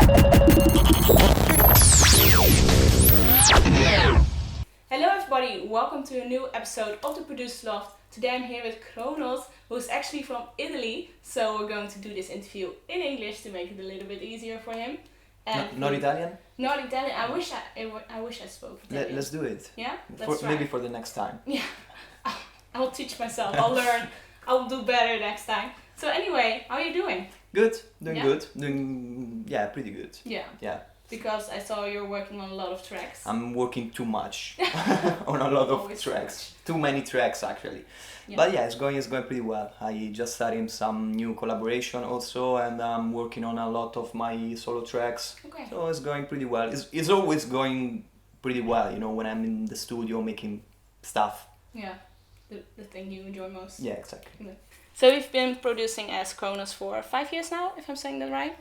Hello everybody, welcome to a new episode of the Producers Loft. Today I'm here with Kronos, who is actually from Italy, so we're going to do this interview in English to make it a little bit easier for him. And not Italian? Not Italian. I wish I spoke Italian. Let's do it. Yeah? Let's try. Maybe for the next time. Yeah. I'll teach myself. I'll learn. I'll do better next time. So anyway, how are you doing? Good. Doing Yeah? good. Pretty good. Yeah. Yeah. Because I saw you're working on a lot of tracks. I'm working too much on a lot of Always tracks. Too many tracks actually. Yeah. But yeah, it's going pretty well. I just started some new collaboration also, and I'm working on a lot of my solo tracks. Okay. So it's going pretty well. It's always going pretty well, you know, when I'm in the studio making stuff. Yeah. The thing you enjoy most. Yeah, exactly. So you've been producing as Kronos for 5 years now, if I'm saying that right?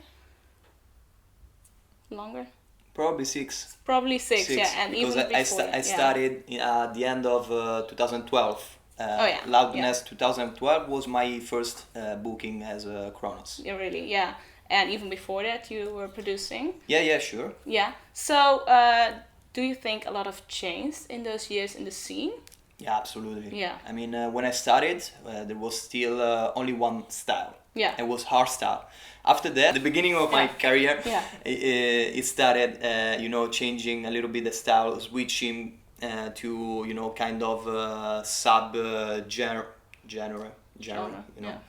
Longer? Probably 6. Probably six, yeah, and because even before that, I started at the end of 2012. Loudness 2012 was my first booking as a Kronos. Yeah, really, yeah. And even before that, you were producing. Yeah, sure. Yeah. So, do you think a lot of changed in those years in the scene? Yeah, absolutely. Yeah. I mean, when I started, there was still only one style. Yeah. It was hardstyle. After that, the beginning of my career, Yeah. it started, changing a little bit the style, switching to, kind of genre, you know. Yeah.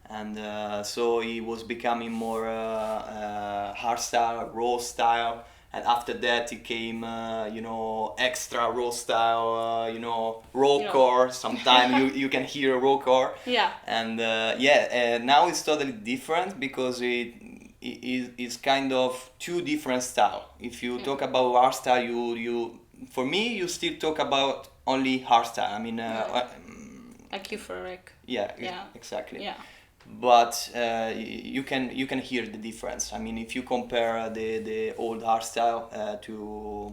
And so it was becoming more hardstyle, raw style. And after that, it came, extra raw style, rawcore. Sometimes you can hear rawcore. Yeah. And now it's totally different because it is kind of two different style. If you talk about hardstyle, for me, you still talk about only hardstyle. I mean, Like euphoric. yeah, Yeah. exactly. Yeah. But you can hear the difference. I mean, if you compare the old hardstyle to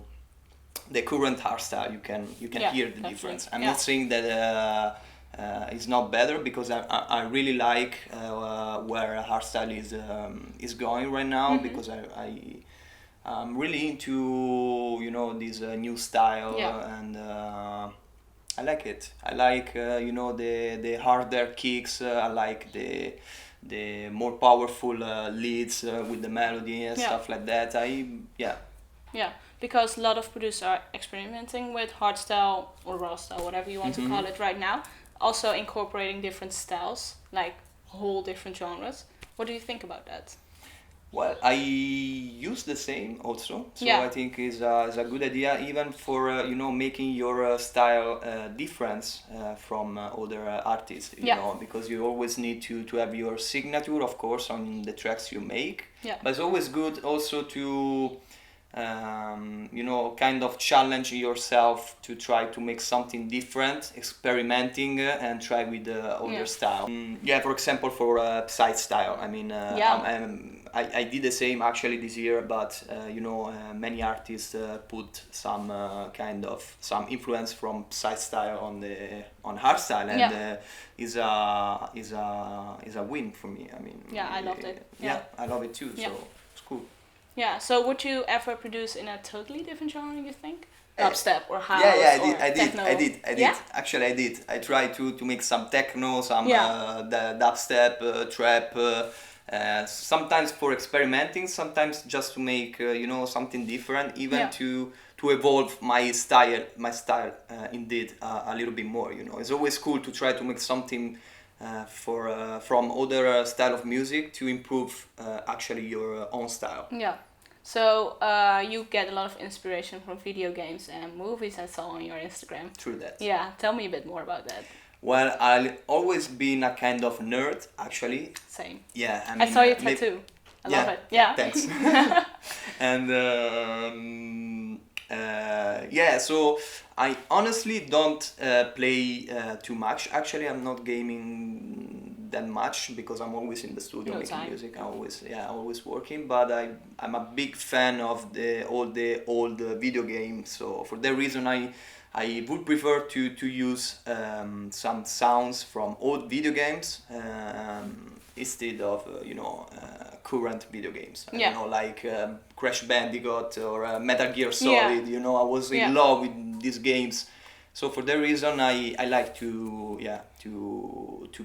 the current hardstyle, you can hear the definitely. difference. I'm Yeah. not saying that it's not better, because I really like where hardstyle is going right now, because I'm really into this new style. And I like it. I like the harder kicks. I like the more powerful leads with the melody and stuff like that. Yeah, because a lot of producers are experimenting with hardstyle or raw style, whatever you want to call it right now. Also incorporating different styles, like whole different genres. What do you think about that? Well, I use the same also, so I think is a good idea, even for making your style different from other artists. You know, because you always need to have your signature, of course, on the tracks you make. Yeah. But it's always good also to kind of challenge yourself to try to make something different, experimenting and try with the other style. For example, for side style. I mean, I did the same actually this year, but many artists put some some influence from side style on hardstyle, and is a win for me. I mean, I loved it. I love it too. So it's cool. Yeah. So would you ever produce in a totally different genre? You think? Dubstep or house? I did. Yeah? Actually, I did. I tried to make some techno, some the dubstep, trap. Sometimes for experimenting, sometimes just to make something different, even to evolve my style indeed a little bit more. It's always cool to try to make something from other style of music to improve actually your own style. Yeah. So you get a lot of inspiration from video games and movies I saw on your Instagram. True that. Yeah, tell me a bit more about that. Well, I've always been a kind of nerd, actually. Same. Yeah, I mean, I saw your tattoo. I love it. Yeah. Thanks. And so I honestly don't play too much. Actually, I'm not gaming that much because I'm always in the studio making music. I'm always working. But I'm a big fan of all the old video games. So for that reason, I would prefer to use some sounds from old video games instead of current video games. I don't know, like Crash Bandicoot or Metal Gear Solid. I was in love with these games. So for that reason, I like to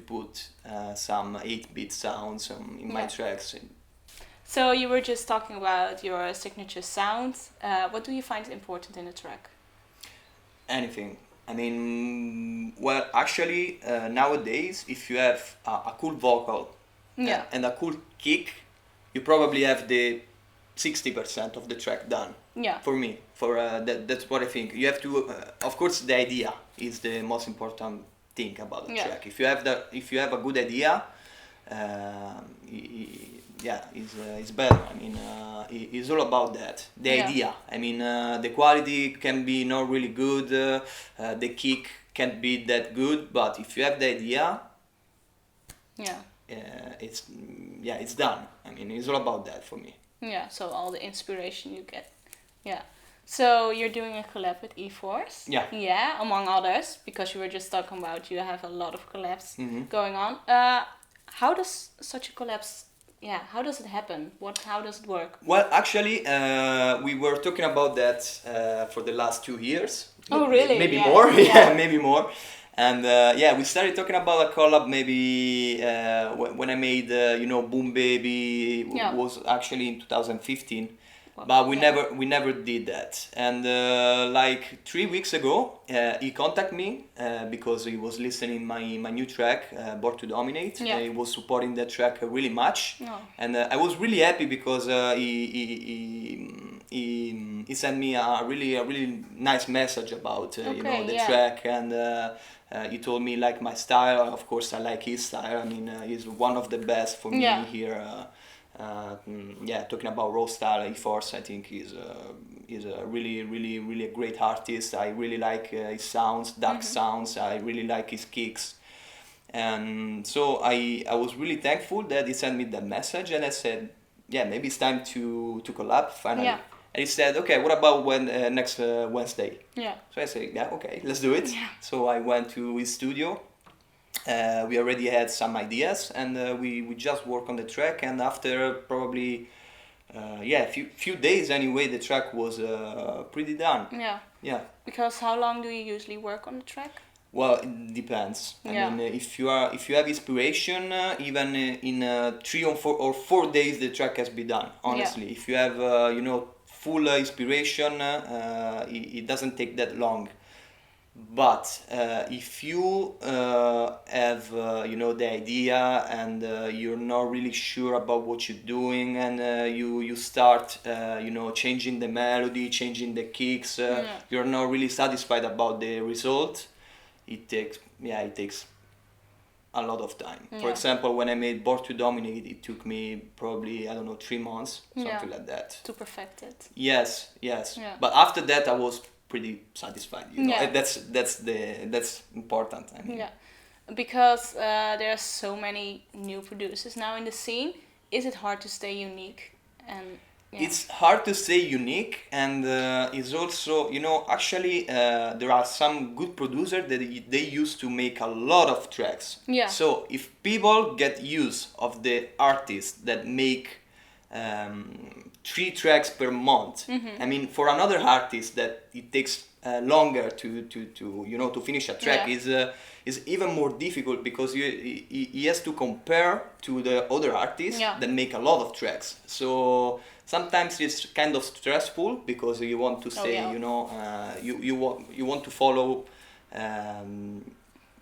put some 8-bit sounds in my tracks. So you were just talking about your signature sounds. What do you find important in a track? Anything. I mean, well, actually, nowadays, if you have a cool vocal and a cool kick, you probably have the 60% of the track done. Yeah. For me, that's what I think. You have to, of course, the idea is the most important thing about the track. If you have a good idea, it's better. I mean, it's all about that. The idea. I mean, the quality can be not really good. The kick can't be that good. But if you have the idea, it's done. I mean, it's all about that for me. Yeah. So all the inspiration you get. Yeah. So you're doing a collab with Ephors. Yeah. Yeah, among others, because you were just talking about you have a lot of collabs going on. How does such a collabs? Yeah, how does it happen? How does it work? Well, actually, we were talking about that for the last 2 years. Oh, really? Maybe more. Maybe more. And we started talking about a collab maybe when I made Boom Baby was actually in 2015. But we never did that. And like 3 weeks ago, he contacted me because he was listening my new track, Born to Dominate. He was supporting that track really much, and I was really happy because he sent me a really nice message about the track, and he told me like my style. Of course, I like his style. I mean, he's one of the best for me here. Talking about raw style, Ephors, I think he's a really a great artist. I really like his sounds, dark sounds. I really like his kicks, and so I was really thankful that he sent me that message, and I said, maybe it's time to collab finally. And he said, okay, what about next Wednesday? So I said, okay, let's do it. So I went to his studio. We already had some ideas, and we just worked on the track, and after probably few days anyway, the track was pretty done. Because how long do you usually work on the track? Well, it depends. I mean, if you have inspiration, even in 3 or 4 days the track has been done, honestly. If you have full inspiration, it doesn't take that long. But if you have the idea, and you're not really sure about what you're doing, and you start changing the melody, changing the kicks, you're not really satisfied about the result, it takes a lot of time. For example, when I made Born to Dominate, it took me probably 3 months, something like that, to perfect it. Yes. But after that I was pretty satisfied. That's important. I mean. Because there are so many new producers now in the scene. Is it hard to stay unique? And it's hard to stay unique, and it's also actually there are some good producers that they used to make a lot of tracks. So if people get used of the artists that make 3 tracks per month. I mean, for another artist that it takes longer to finish a track is even more difficult, because he has to compare to the other artists that make a lot of tracks. So sometimes it's kind of stressful, because you want to stay, you want to follow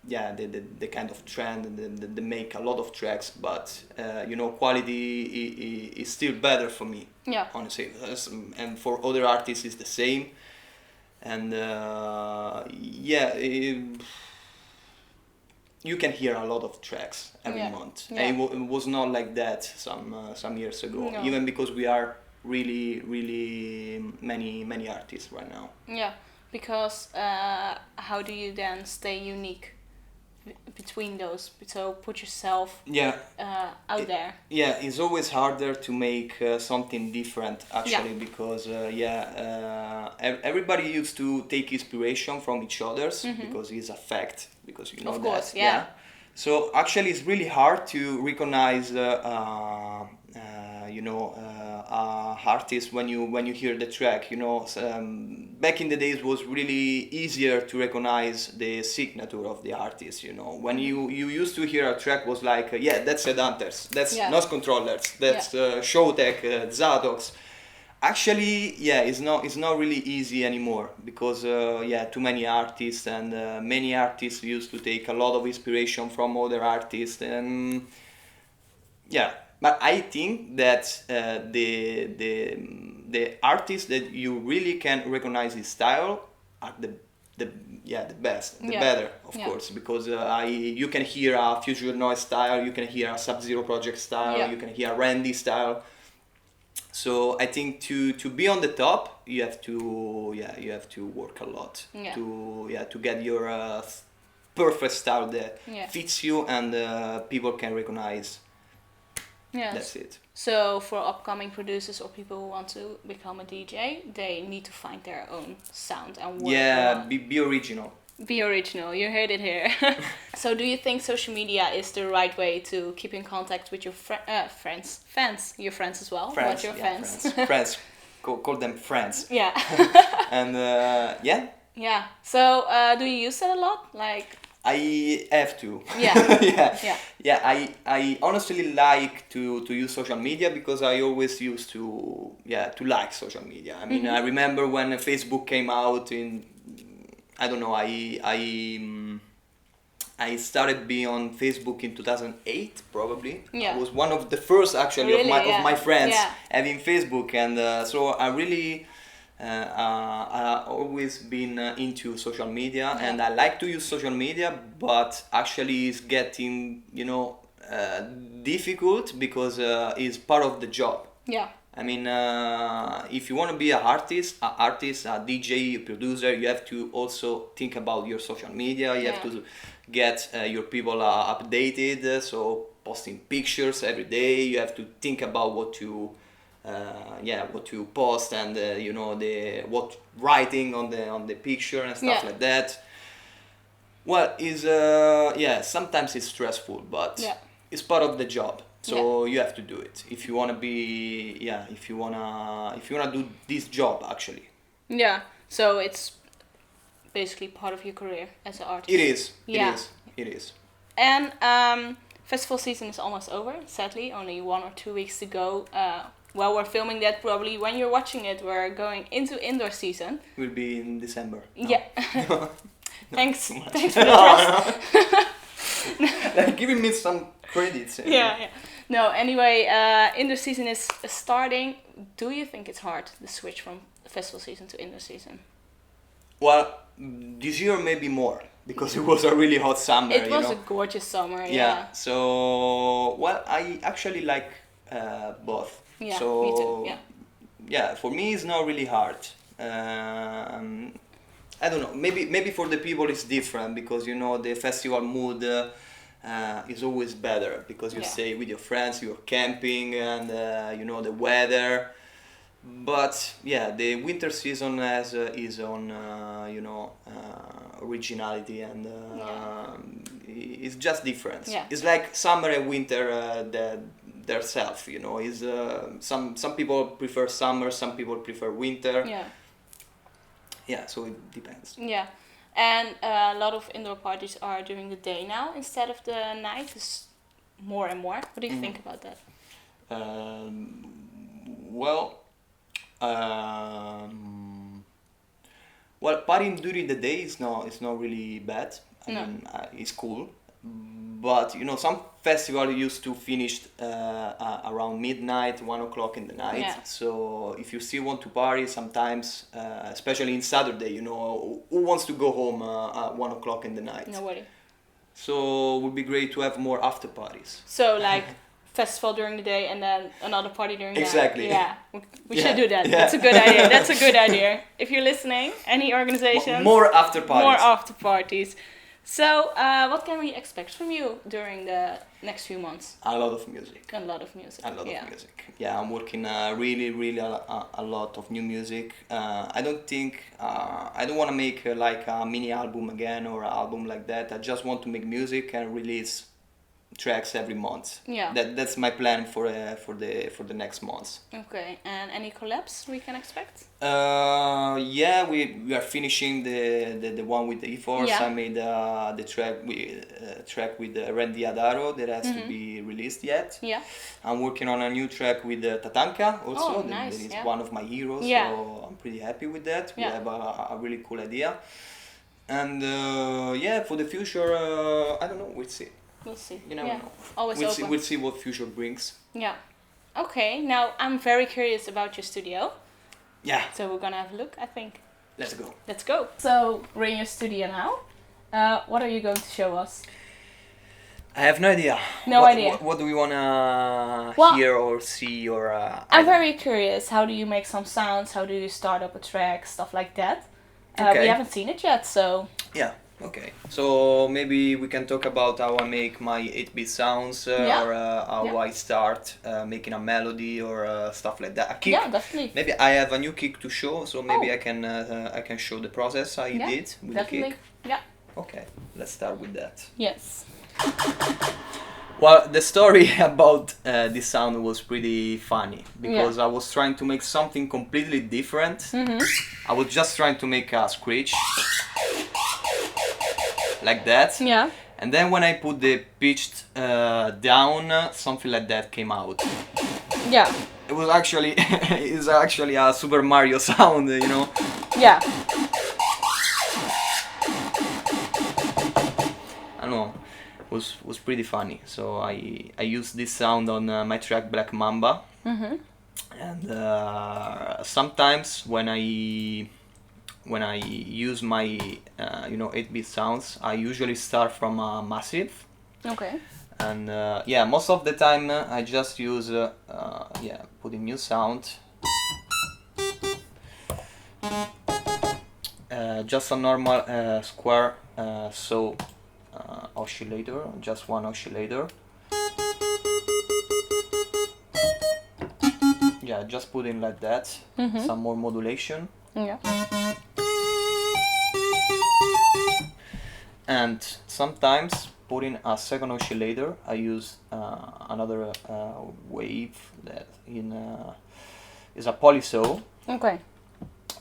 the kind of trend, and they make a lot of tracks, but quality is still better for me, honestly, and for other artists it's the same. And you can hear a lot of tracks every month, and it was not like that some years ago, even because we are really many artists right now. Because how do you then stay unique between those? So put yourself out there. It's always harder to make something different, actually, because everybody used to take inspiration from each other's, because it's a fact, because of course, So actually, it's really hard to recognize, artists when you hear the track. Back in the days, it was really easier to recognize the signature of the artist. When you used to hear a track, was like, that's Headhunters, that's Nos Controllers, that's Showtech, Zatox. Actually, it's not really easy anymore because too many artists, and many artists used to take a lot of inspiration from other artists, and but I think that the artists that you really can recognize his style are the best, the better, of course, because you can hear a Future Noise style, you can hear a Sub-Zero Project style, you can hear Randy style. So I think to be on the top, you have to work a lot to get your perfect style that fits you and people can recognize. Yes. That's it. So for upcoming producers or people who want to become a DJ, they need to find their own sound and work. Yeah, be original. Be original, you heard it here. So do you think social media is the right way to keep in contact with your friends? Fans, your friends as well? Friends, not your fans. Friends. Call them friends. Yeah. And Yeah. So do you use that a lot? Like, I have to. Yeah. I honestly like to use social media because I always used to like social media. I mean, I remember when Facebook came out in, I don't know, I started being on Facebook in 2008 probably. Yeah. I was one of the first actually really, of my friends having Facebook, and so I really I always been into social media, and I like to use social media, but actually it's getting difficult because it's part of the job. Yeah. I mean, if you want to be an artist, a DJ, a producer, you have to also think about your social media. You have to get your people updated. So posting pictures every day. You have to think about what to post, and what writing on the picture and stuff like that. Well, sometimes it's stressful, but it's part of the job. So you have to do it if you wanna be if you wanna do this job actually. Yeah. So it's basically part of your career as an artist. It is. Yeah. It is. And festival season is almost over. Sadly, only 1 or 2 weeks to go. While we're filming that, probably when you're watching it, we're going into indoor season. Will be in December. No. Yeah. Thanks for the trust. Like giving me some credits. Yeah. No, anyway, indoor season is starting. Do you think it's hard, the switch from festival season to indoor season? Well, this year maybe more, because it was a really hot summer. It was a gorgeous summer, yeah. So, well, I actually like both. Yeah, so, me too, yeah, for me it's not really hard. I don't know, maybe for the people it's different, because the festival mood is always better, because you stay with your friends, you're camping, and the weather. But the winter season is on originality, and it's just different. It's like summer and winter themselves. Is some people prefer summer, some people prefer winter. So it depends. And a lot of indoor parties are during the day now instead of the night. It's more and more. What do you think about that? Well, partying during the day is not really bad. I mean, it's cool. But some festival used to finish around midnight, 1 o'clock in the night. So if you still want to party, sometimes, especially in Saturday, who wants to go home at 1 o'clock in the night? Nobody. So it would be great to have more after parties. So like festival during the day and then another party during the night. Exactly. Yeah, we should do that. That's a good idea. That's a good idea. If you're listening, any organization. More after parties. More after parties. So, what can we expect from you during the next few months? A lot of music. A lot of music. A lot of music. Yeah, I'm working really a lot of new music. I don't want to make like a mini album again or an album like that. I just want to make music and release tracks every month. Yeah. That's my plan for the next months. Okay, and any collabs we can expect? Yeah, we are finishing the one with the Ephors. Yeah. I made the track with Rein van Sloun that has to be released yet. Yeah. I'm working on a new track with Tatanka also. Oh, nice. That is yeah. one of my heroes, Yeah. so I'm pretty happy with that. We Yeah. have a really cool idea. And yeah, for the future, I don't know, we'll see. We'll see. You never know. Always open. We'll see what future brings. Yeah. Okay, now I'm very curious about your studio. Yeah. So we're gonna have a look, I think. Let's go. Let's go. So we're in your studio now. What are you going to show us? I have no idea. No idea. What do we wanna hear or see or? I'm very curious. How do you make some sounds? How do you start up a track? Stuff like that. Okay. We haven't seen it yet, so. Yeah. Okay. So maybe we can talk about how I make my 8-bit sounds or how I start making a melody or stuff like that. A kick. Yeah, definitely. Maybe I have a new kick to show, so maybe I can show the process I did with definitely. the kick. Yeah. Okay. Let's start with that. Yes. Well, the story about this sound was pretty funny because I was trying to make something completely different. Mm-hmm. I was just trying to make a screech like that. Yeah. And then when I put the pitched down, something like that came out. Yeah. It was actually it's actually a Super Mario sound, you know. Yeah. I don't know. Was pretty funny. So I used this sound on my track Black Mamba. Mm-hmm. And sometimes when I use my 8-bit sounds, I usually start from a massive. Okay. And yeah, most of the time I just use putting new sound. Just a normal square oscillator, just one oscillator. Yeah, just put in like that. Mm-hmm. Some more modulation. Yeah. And sometimes put in a second oscillator. I use another wave that is a polysaw. Okay.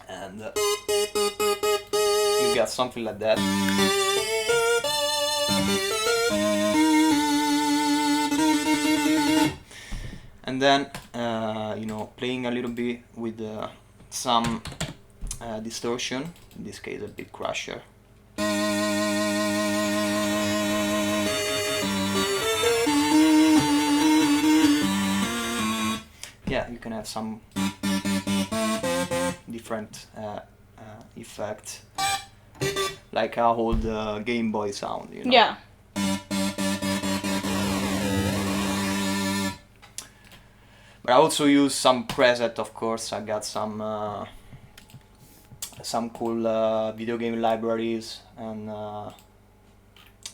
And you get something like that. And then playing a little bit with some distortion, in this case a bit crusher. Yeah, you can have some different effect, like a old Game Boy sound, you know. Yeah. But I also use some preset, of course. I got some cool video game libraries, and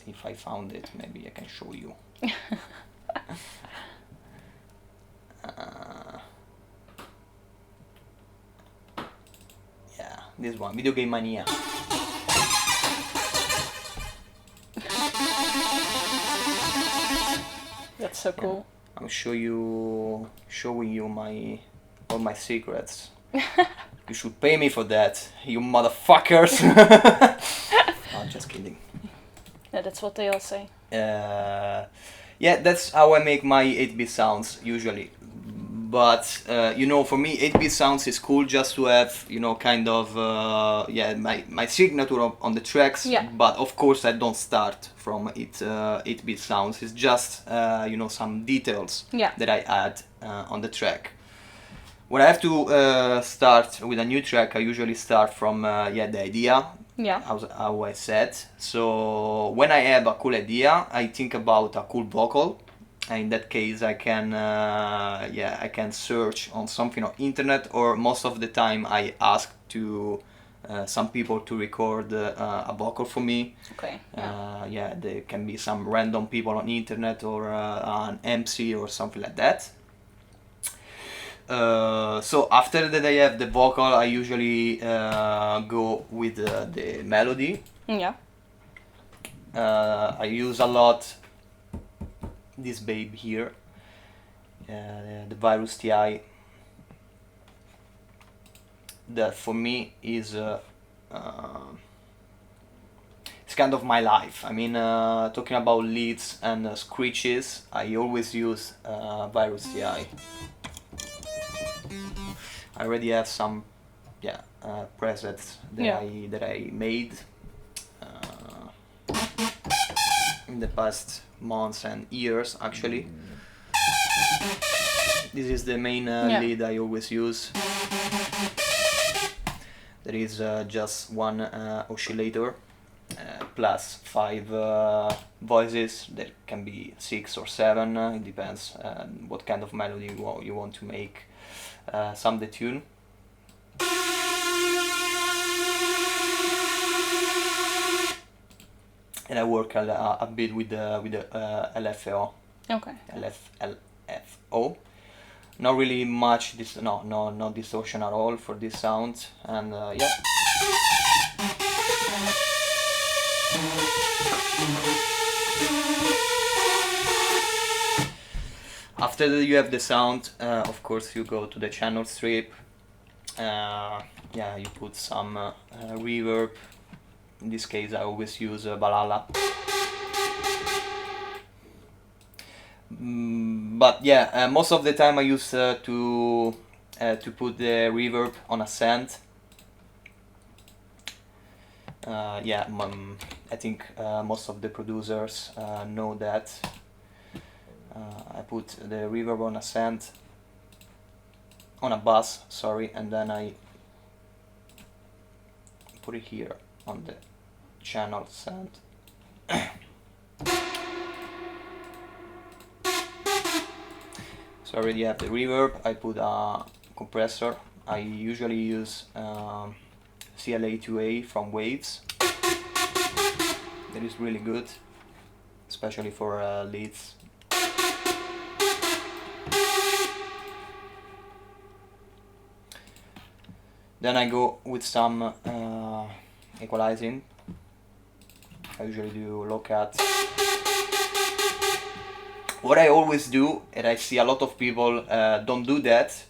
if I found it, maybe I can show you. Yeah, this one, Video Game Mania. That's so cool. I'm showing you all my secrets. You should pay me for that, you motherfuckers. I'm just kidding. Yeah, that's what they all say. Yeah, that's how I make my 8-bit sounds usually. But for me 8-bit sounds is cool just to have kind of my signature on the tracks. Yeah. But of course I don't start from 8-bit sounds. It's just some details that I add on the track. When I have to start with a new track, I usually start from the idea. Yeah. How I said. So when I have a cool idea, I think about a cool vocal. And in that case, I can search on something on internet, or most of the time I ask to some people to record a vocal for me. Okay. Yeah, there can be some random people on the internet or an MC or something like that. So after that I have the vocal, I usually go with the melody. Yeah. I use a lot this babe here, the Virus TI. That for me is it's kind of my life. I mean, talking about leads and screeches, I always use Virus TI. I already have some presets that I made in the past months and years actually. This is the main lead I always use. There is just one oscillator plus 5 voices. There can be 6 or 7. It depends what kind of melody you want to make some detune. And I work a bit with the LFO. Okay. LFO. Not really much no distortion at all for this sound, and yeah. After that you have the sound, of course you go to the channel strip. Yeah, you put some reverb. In this case I always use Valhalla. But yeah, most of the time I used to put the reverb on Ascent. Yeah, I think most of the producers know that. I put the reverb on Ascent, on a bass, sorry, and then I put it here on the channel Ascent. So I already have the reverb. I put a compressor. I usually use CLA2A from Waves. That is really good, especially for leads. Then I go with some equalizing. I usually do low cut. What I always do, and I see a lot of people don't do that,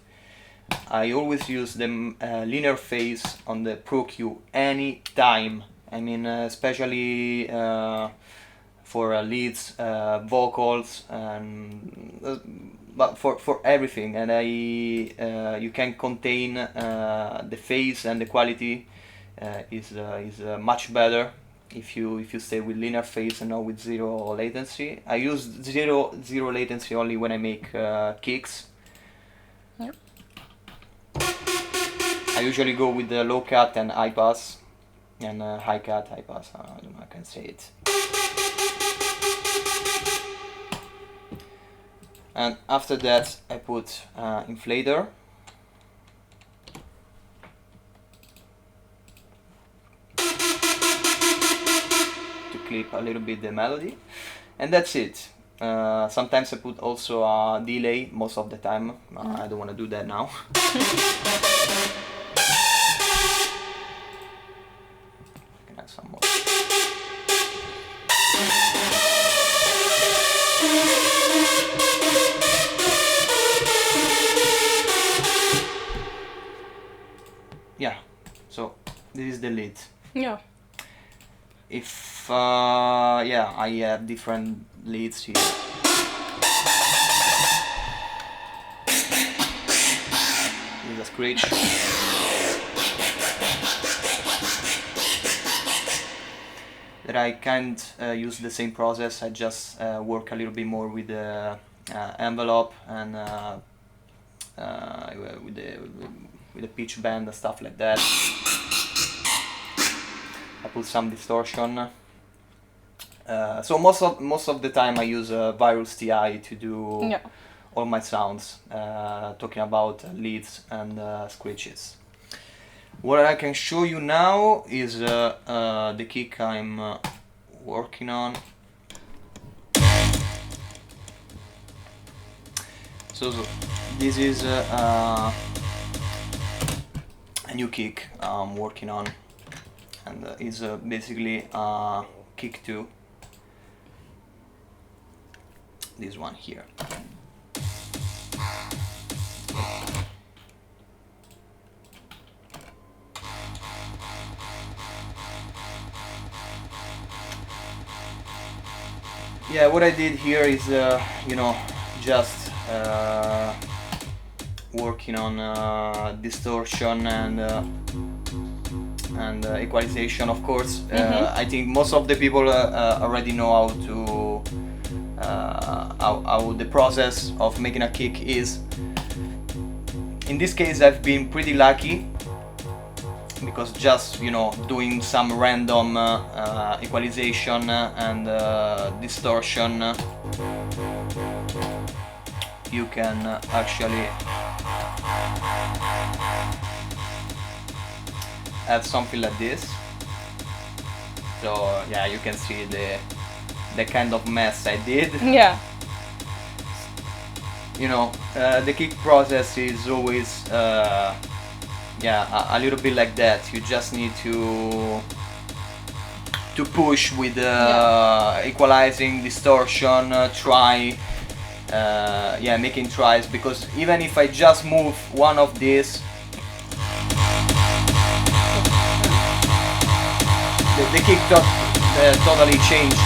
I always use the linear phase on the Pro Q any time. I mean, especially for leads, vocals, but for everything. And you can contain the phase, and the quality is much better if you stay with linear phase and not with zero latency. I use zero latency only when I make kicks. Yep. I usually go with the low cut and high pass, and high cut, high pass. I don't know, I can say it. And after that, I put inflator. Clip a little bit the melody, and that's it. Sometimes I put also a delay, most of the time. I don't want to do that now. Can have some more. Yeah, so this is the lead. Yeah. If yeah, I have different leads here. Here's a screech. That I can't use the same process. I just work a little bit more with the envelope and with the pitch bend and stuff like that. I put some distortion. So most of the time I use Virus TI to do all my sounds, talking about leads and screeches. What I can show you now is the kick I'm working on. So this is a new kick I'm working on, and it's basically kick 2. This one here. Yeah, what I did here is, you know, just working on distortion and equalization. Of course, I think most of the people already know how to how the process of making a kick is. In this case, I've been pretty lucky, because just, you know, doing some random equalization and distortion, you can actually have something like this. So yeah, you can see the kind of mess I did. Yeah. You know, the kick process is always yeah, a little bit like that. You just need to push with equalizing, distortion, try, yeah, making tries, because even if I just move one of these, the kick totally changed.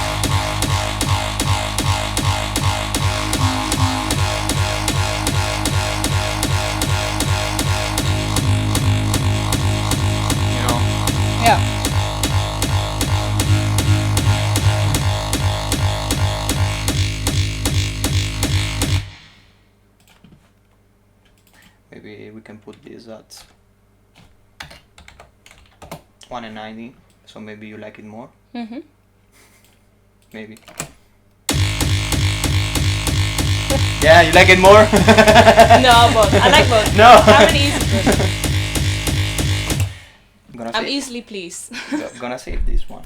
Yeah. Maybe we can put this at 190, so maybe you like it more. Maybe. Yeah, you like it more? No, both. I like both. No. I'm an easy person. I'm save, easily pleased. gonna save this one.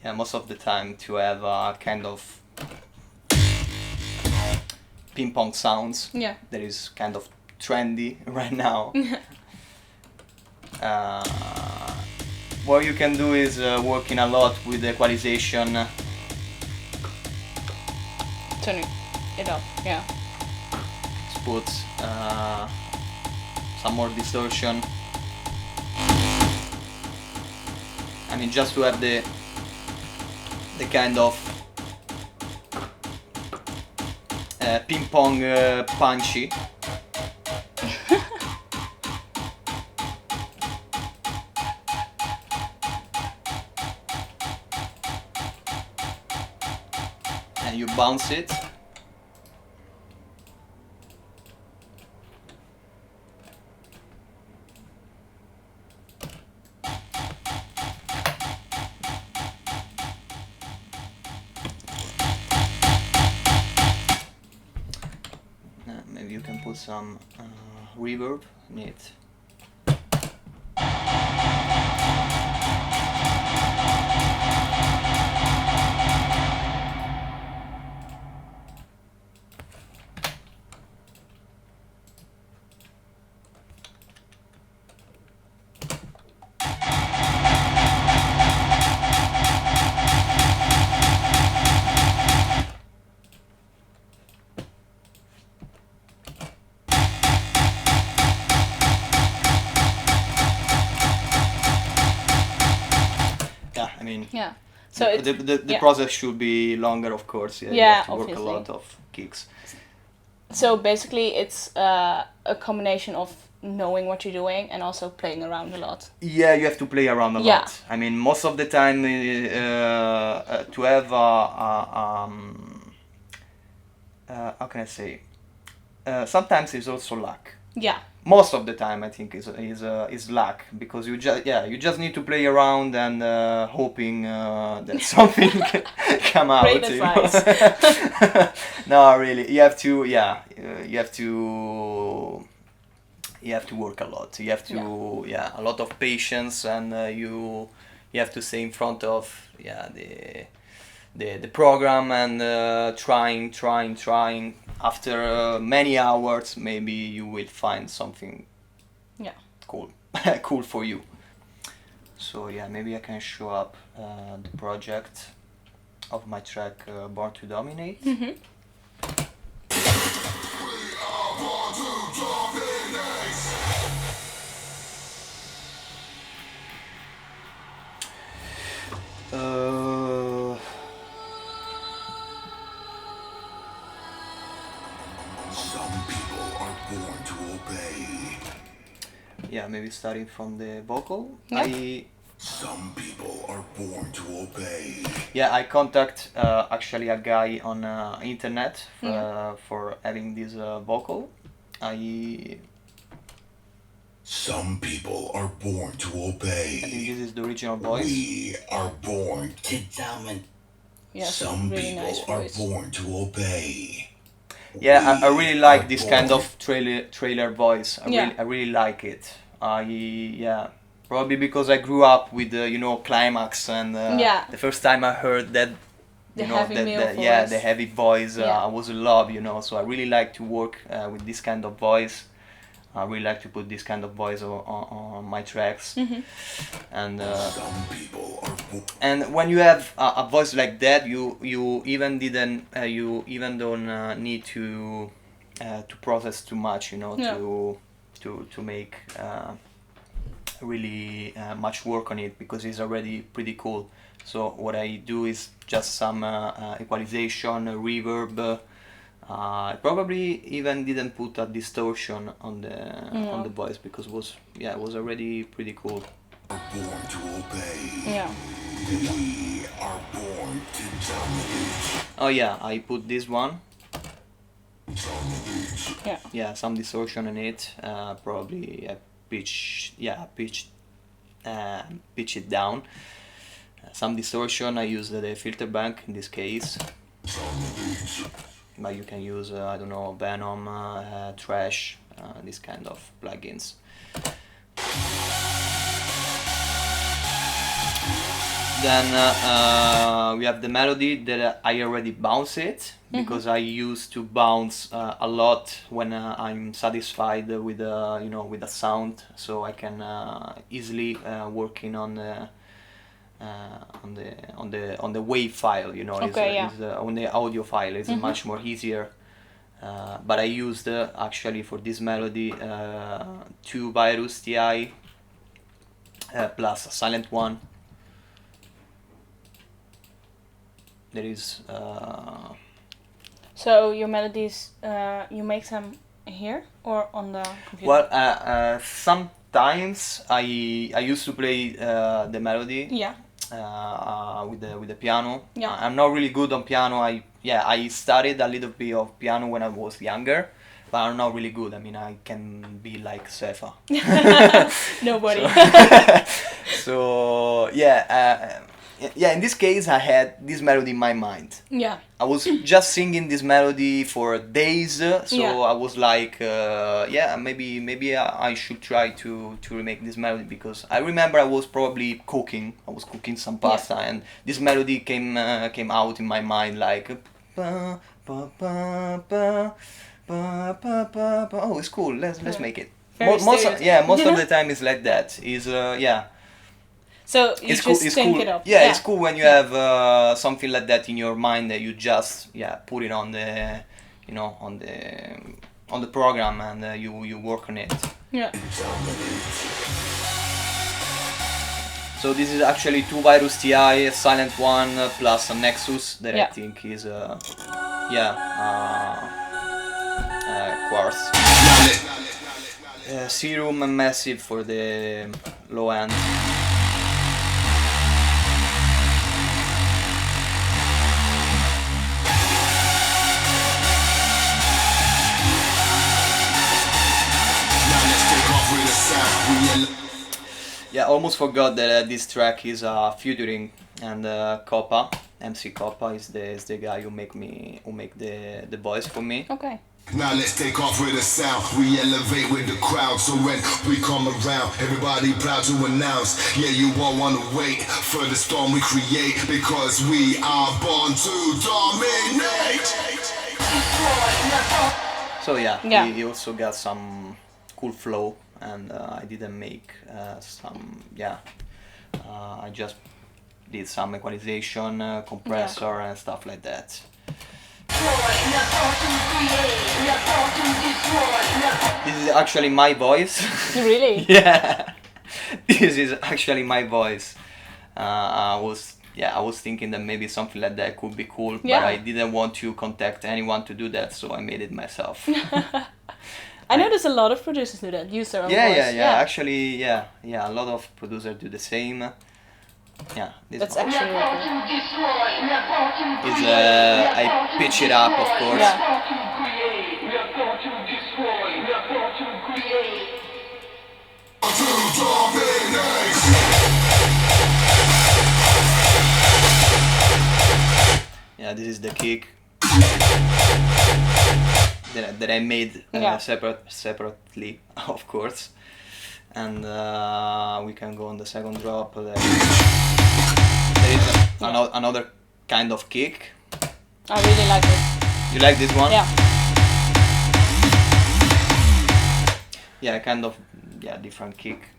Yeah, most of the time to have a kind of ping pong sounds. Yeah. That is kind of trendy right now. What you can do is working a lot with the equalization. Turning it up, yeah. Let's put some more distortion. I mean, just to have the kind of ping pong punchy. And you bounce it. Maybe you can put some reverb in it. Yeah. So the process should be longer, of course. Yeah, you have to work a lot of kicks. So basically, it's a combination of knowing what you're doing and also playing around a lot. Yeah, you have to play around a lot. I mean, most of the time, to have how can I say? Sometimes it's also luck. Yeah. most of the time I think is luck, because you just need to play around and hoping that something can come out. Great advice. No, really, you have to work a lot. You have to a lot of patience, and you have to stay in front of the program and trying. After many hours, maybe you will find something cool for you. So maybe I can show up the project of my track Born to Dominate. Mm-hmm. Maybe starting from the vocal. Some people are born to obey. I contact actually a guy on internet for having this vocal. Some people are born to obey. I think this is the original voice. We are born to dominate. Some really people nice are voice. born to obey. I really like this kind of trailer voice. I really like it. Probably because I grew up with climax, and the first time I heard that the heavy voice, I was in love, so I really like to work with this kind of voice. I really like to put this kind of voice on my tracks. Mm-hmm. And some people are and when you have a voice like that, you even don't need to process too much, to make really much work on it, because it's already pretty cool. So what I do is just some equalization, reverb. I probably even didn't put a distortion on the voice, because it was already pretty cool. Born to obey. Yeah. We are born to dominate. Oh yeah, I put this one. Dominate. Yeah, some distortion in it. Probably pitch it down. Some distortion. I used the filter bank in this case. Dominate. But you can use Venom, Trash, this kind of plugins. Then we have the melody that I already bounce it, because I used to bounce a lot when I'm satisfied with with the sound, so I can easily working on the wave file, on the audio file is much more easier. But I used actually for this melody 2 Virus TI plus a silent one. There is. So your melodies, you make them here or on the computer? Well, sometimes I used to play the melody. With the piano. I'm not really good on piano. I studied a little bit of piano when I was younger, but I'm not really good. I mean, I can be like Sefa. Nobody. So in this case I had this melody in my mind. I was just singing this melody for days, so I was like maybe I should try to remake this melody, because I remember I was probably cooking some pasta, and this melody came out in my mind like ba, ba, ba, ba, ba, ba, ba, ba. Oh, it's cool, let's make it. Most of the time it's like that. So you just think it up. It's cool when you have something like that in your mind, that you just put it on the on the program, and you work on it. So this is actually 2 Virus TI, a silent one, plus a Nexus that I think is Quartz. Serum and Massive for the low end. almost forgot that this track is featuring, and Coppa, MC Coppa is the guy who make the voice for me. Okay. Now let's take off with a sound. We elevate with the crowd. So when we come around, everybody proud to announce. Yeah, you won't wanna wait for the storm we create, because we are born to dominate. So he also got some cool flow, and I didn't make some. I just did some equalization, compressor, and stuff like that. This is actually my voice. Really? Yeah, this is actually my voice. I was thinking that maybe something like that could be cool, but I didn't want to contact anyone to do that, so I made it myself. I know there's a lot of producers do that, use their own voice. Yeah. Actually, a lot of producers do the same. Yeah, that's actually really cool. I pitch it up, of course. Yeah, this is the kick that I made separately, of course. And we can go on the second drop. There is another kind of kick. I really like it. You like this one? Yeah. Yeah, kind of different kick.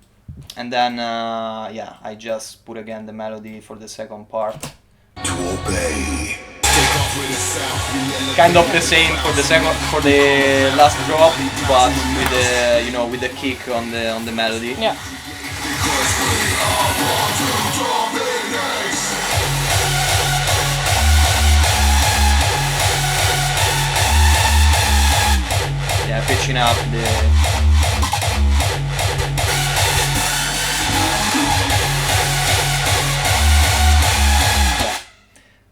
And then I just put again the melody for the second part. To obey. Kind of the same for the last drop, but with the kick on the melody. Yeah. Yeah, pitching up the.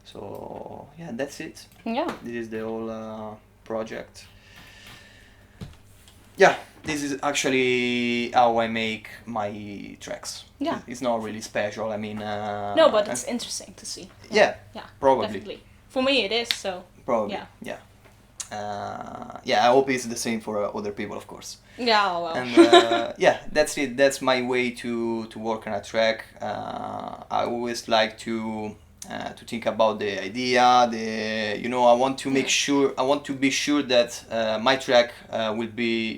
So that's it. Yeah. This is the whole project. Yeah, this is actually how I make my tracks. Yeah. It's not really special. I mean. No, but it's interesting to see. Yeah. Probably. Definitely. For me, it is. So. Probably. Yeah. I hope it's the same for other people, of course. Yeah, well. And that's it. That's my way to work on a track. I always like to think about the idea. I want to make sure. I want to be sure that my track will be,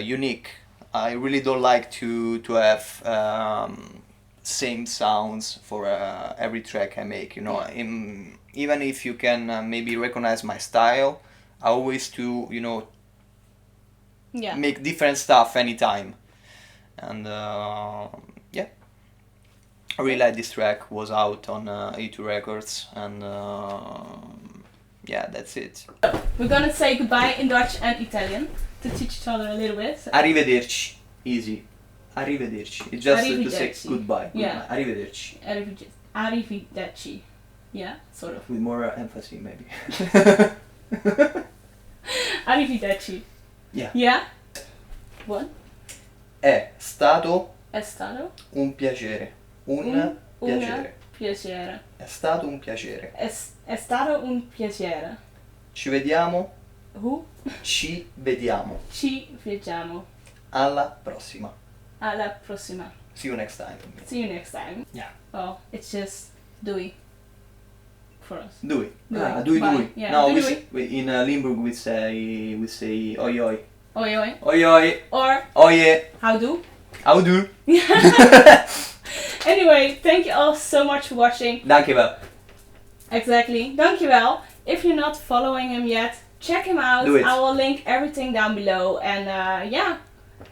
unique. I really don't like to have same sounds for every track I make. Even if you can maybe recognize my style, I always to make different stuff anytime. And I really like this track. Was out on A2 Records, and that's it. We're gonna say goodbye in Dutch and Italian to teach each other a little bit. Arrivederci, easy. Arrivederci. It's just to say goodbye. Yeah. Arrivederci. Arrivederci. Yeah, sort of. With more emphasis, maybe. Arrivederci. Yeah. Yeah. One. È stato un piacere. Piacere. Piacere. È stato un piacere. È stato un piacere. Ci vediamo. Who? Ci vediamo. Ci vediamo. Alla prossima. Alla prossima. See you next time. See you next time. Yeah. Oh, it's just doei. For us. Doei. Doei. Doei. Yeah, No, doei. in Limburg we say oi oi. Oi oi. Oi oi. Or Oje. how do? How do? Anyway, thank you all so much for watching. Dankjewel. Exactly. Dankjewel. If you're not following him yet, check him out. Do it. I will link everything down below. And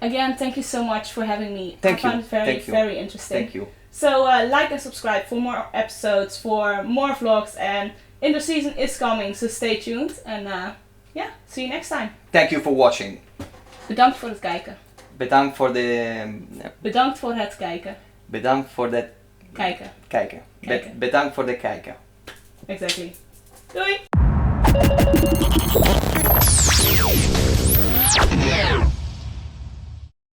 again, thank you so much for having me. Thank you. I found it very, very interesting. Thank you. So like and subscribe for more episodes, for more vlogs, and Indoor season is coming, so stay tuned. And see you next time. Thank you for watching. Bedankt voor het kijken. Bedankt voor het kijken. Bedankt voor het Kijken. kijken. Bedankt voor het kijken. Exactly. Doei!